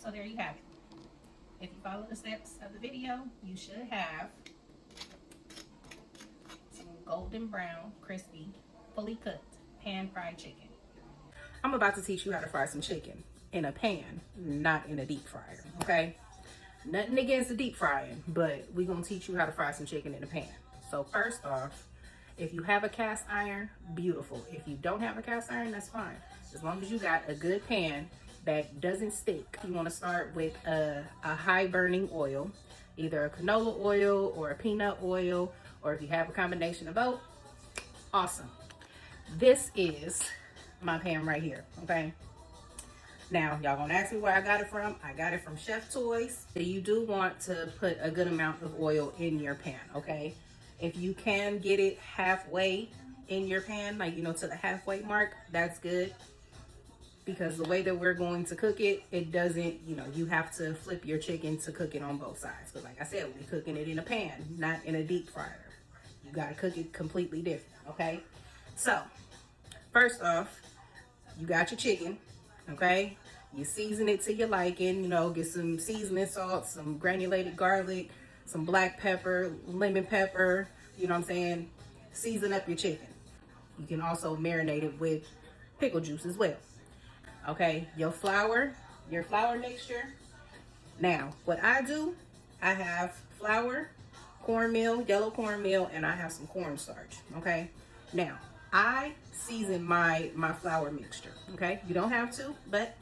So there you have it. If you follow the steps of the video, you should have some golden brown, crispy, fully cooked, pan-fried chicken. I'm about to teach you how to fry some chicken in a pan, not in a deep fryer, okay? Nothing against the deep frying, but we're gonna teach you how to fry some chicken in a pan. So first off, if you have a cast iron, beautiful. If you don't have a cast iron, that's fine. As long as you got a good pan that doesn't stick. You wanna start with a high burning oil, either a canola oil or a peanut oil, or if you have a combination of both, awesome. This is my pan right here, okay? Now, y'all gonna ask me where I got it from. I got it from Chef Toys. You do want to put a good amount of oil in your pan, okay? If you can get it halfway in your pan, like, you know, to the halfway mark, that's good. Because the way that we're going to cook it, it doesn't, you know, you have to flip your chicken to cook it on both sides. Because like I said, we're cooking it in a pan, not in a deep fryer. You gotta cook it completely different, okay? So, first off, you got your chicken, okay? You season it to your liking, you know, get some seasoning salt, some granulated garlic, some black pepper, lemon pepper, you know what I'm saying? Season up your chicken. You can also marinate it with pickle juice as well. Okay, your flour mixture. Now, what I do, I have flour, cornmeal, yellow cornmeal, and I have some cornstarch, okay? Now, I season my flour mixture, okay? You don't have to, but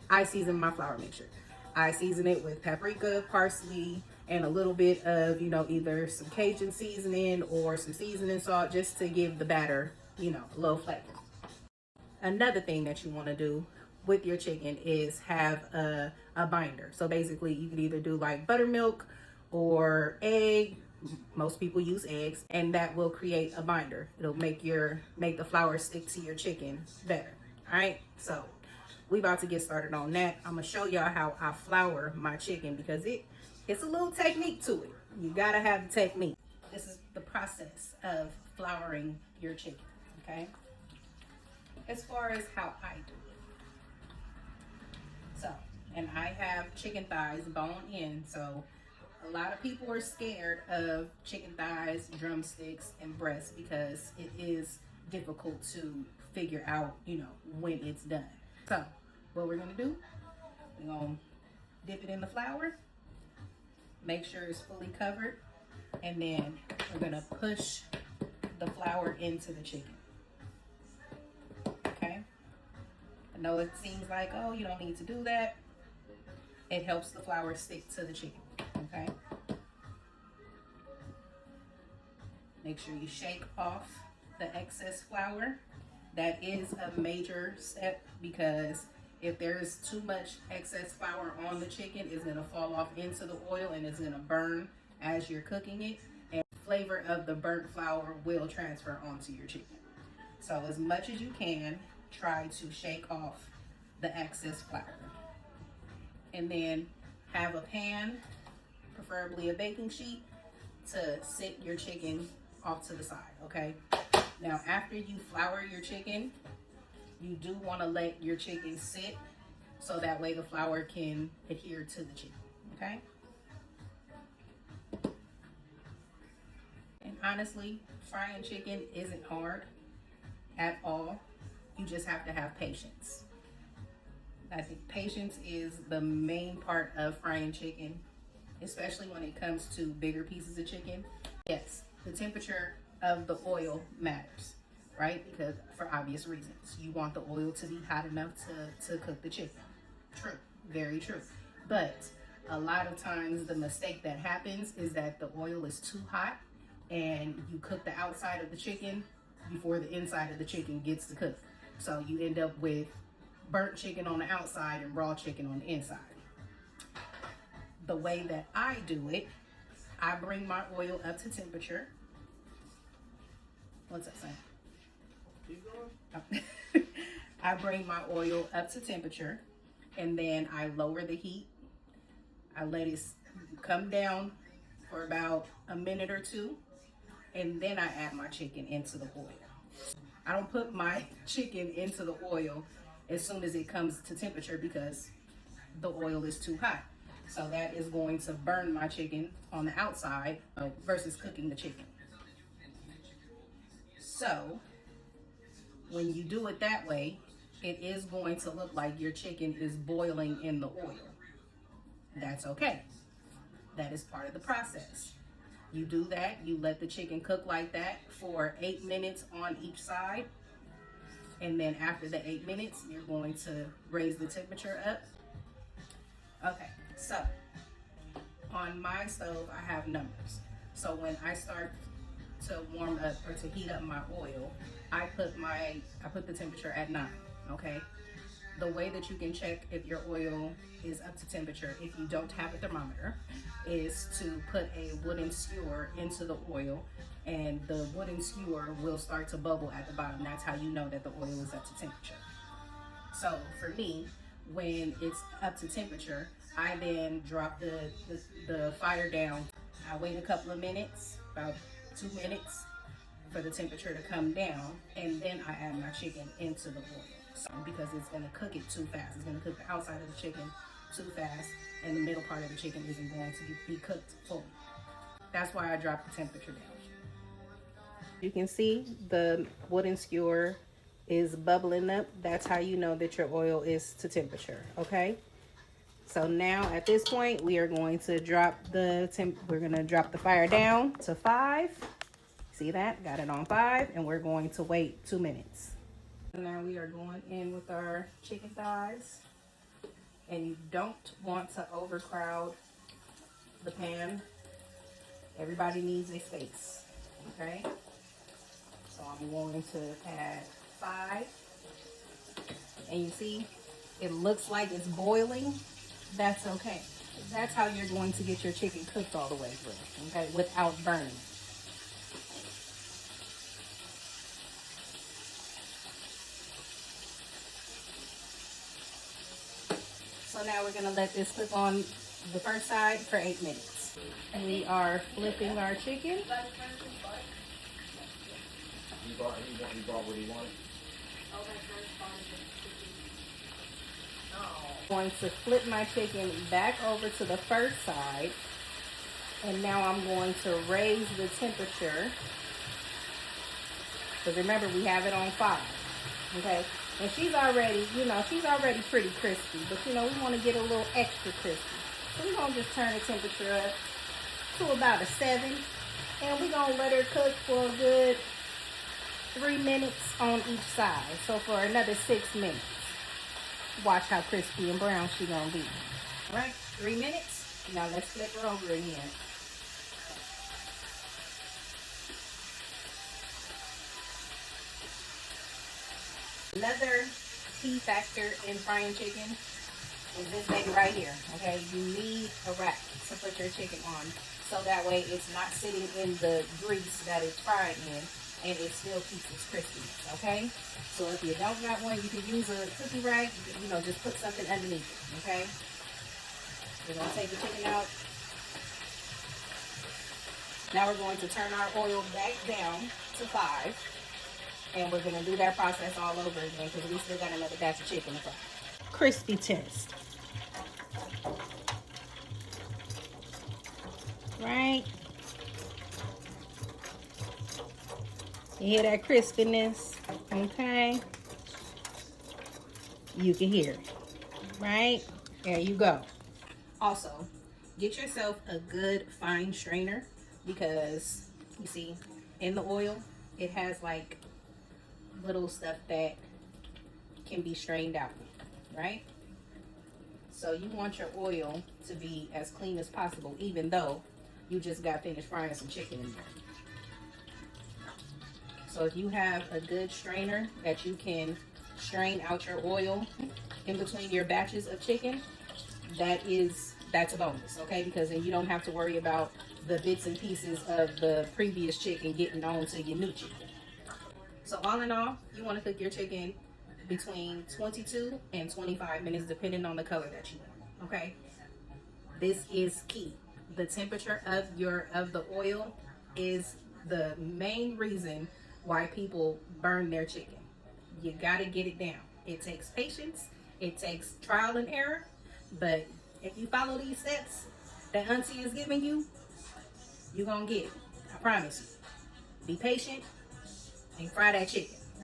I season my flour mixture. I season it with paprika, parsley, and a little bit of, you know, either some Cajun seasoning or some seasoning salt just to give the batter, you know, a little flavor. Another thing that you want to do with your chicken is have a binder. So basically you can either do like buttermilk or egg. Most people use eggs, and that will create a binder. It'll make the flour stick to your chicken better. All right, so we about to get started on that. I'm gonna show y'all how I flour my chicken because it's a little technique to it. You gotta have the technique. This is the process of flouring your chicken, okay? As far as how I do it. So, and I have chicken thighs bone in, so a lot of people are scared of chicken thighs, drumsticks, and breasts because it is difficult to figure out, you know, when it's done. So, what we're gonna do, we're gonna dip it in the flour, make sure it's fully covered, and then we're gonna push the flour into the chicken. Okay? I know it seems like, oh, you don't need to do that. It helps the flour stick to the chicken, okay? Make sure you shake off the excess flour. That is a major step because if there's too much excess flour on the chicken, it's gonna fall off into the oil and it's gonna burn as you're cooking it. And the flavor of the burnt flour will transfer onto your chicken. So as much as you can, try to shake off the excess flour. And then have a pan, preferably a baking sheet, to sit your chicken off to the side, okay? Now, after you flour your chicken, you do want to let your chicken sit so that way the flour can adhere to the chicken, okay? And honestly, frying chicken isn't hard at all. You just have to have patience. I think patience is the main part of frying chicken, especially when it comes to bigger pieces of chicken. Yes, the temperature of the oil matters, right? Because for obvious reasons, you want the oil to be hot enough to cook the chicken. True, very true. But a lot of times the mistake that happens is that the oil is too hot and you cook the outside of the chicken before the inside of the chicken gets to cook. So you end up with burnt chicken on the outside and raw chicken on the inside. The way that I do it, I bring my oil up to temperature. What's that saying? Keep going. I bring my oil up to temperature and then I lower the heat. I let it come down for about a minute or two and then I add my chicken into the oil. I don't put my chicken into the oil as soon as it comes to temperature because the oil is too hot. So that is going to burn my chicken on the outside versus cooking the chicken. So when you do it that way, it is going to look like your chicken is boiling in the oil. That's okay. That is part of the process. You do that, you let the chicken cook like that for 8 minutes on each side. And then after the 8 minutes, you're going to raise the temperature up. Okay, so on my stove, I have numbers. So when I start to warm up or to heat up my oil, I put the temperature at 9, okay? The way that you can check if your oil is up to temperature, if you don't have a thermometer, is to put a wooden skewer into the oil, and the wooden skewer will start to bubble at the bottom. That's how you know that the oil is up to temperature. So for me, when it's up to temperature, I then drop the fire down. I wait a couple of minutes, about 2 minutes, for the temperature to come down, and then I add my chicken into the oil. So, because it's going to cook it too fast. It's going to cook the outside of the chicken too fast, and the middle part of the chicken isn't going to be cooked fully. That's why I drop the temperature down. You can see the wooden skewer is bubbling up. That's how you know that your oil is to temperature, okay? So now at this point, we are going to drop the fire down to 5. See that? Got it on 5, and we're going to wait 2 minutes. Now we are going in with our chicken thighs, and you don't want to overcrowd the pan. Everybody needs a space, okay? So I'm going to add 5, and you see it looks like it's boiling. That's okay. That's how you're going to get your chicken cooked all the way through, okay, without burning. So now we're going to let this cook on the first side for 8 minutes. And we are flipping our chicken. You bought what you wanted? I'm going to flip my chicken back over to the first side. And now I'm going to raise the temperature. Because remember, we have it on 5. Okay? And she's already pretty crispy. But, we want to get a little extra crispy. So we're going to just turn the temperature up to about a 7. And we're going to let her cook for a good 3 minutes on each side. So for another 6 minutes. Watch how crispy and brown she's going to be. All right, 3 minutes. Now let's flip her over again. Another key factor in frying chicken is this baby right here, okay? You need a rack to put your chicken on, so that way it's not sitting in the grease that it's fried in, and it still keeps its crispiness, okay? So if you don't got one, you can use a cookie rack, just put something underneath it, okay? We're gonna take the chicken out. Now we're going to turn our oil back down to 5. And we're going to do that process all over again because we still got another batch of chicken to fry. Crispy test. Right? You hear that crispiness? Okay. You can hear it. Right? There you go. Also, get yourself a good fine strainer because, you see, in the oil, it has like little stuff that can be strained out, right? So you want your oil to be as clean as possible, even though you just got finished frying some chicken in there. So if you have a good strainer that you can strain out your oil in between your batches of chicken, that's a bonus, okay? Because then you don't have to worry about the bits and pieces of the previous chicken getting onto your new chicken. So all in all, you want to cook your chicken between 22 and 25 minutes, depending on the color that you want, okay? This is key. The temperature of the oil is the main reason why people burn their chicken. You got to get it down. It takes patience. It takes trial and error. But if you follow these steps that auntie is giving you, you're gonna get it. I promise you. Be patient and fry that chicken.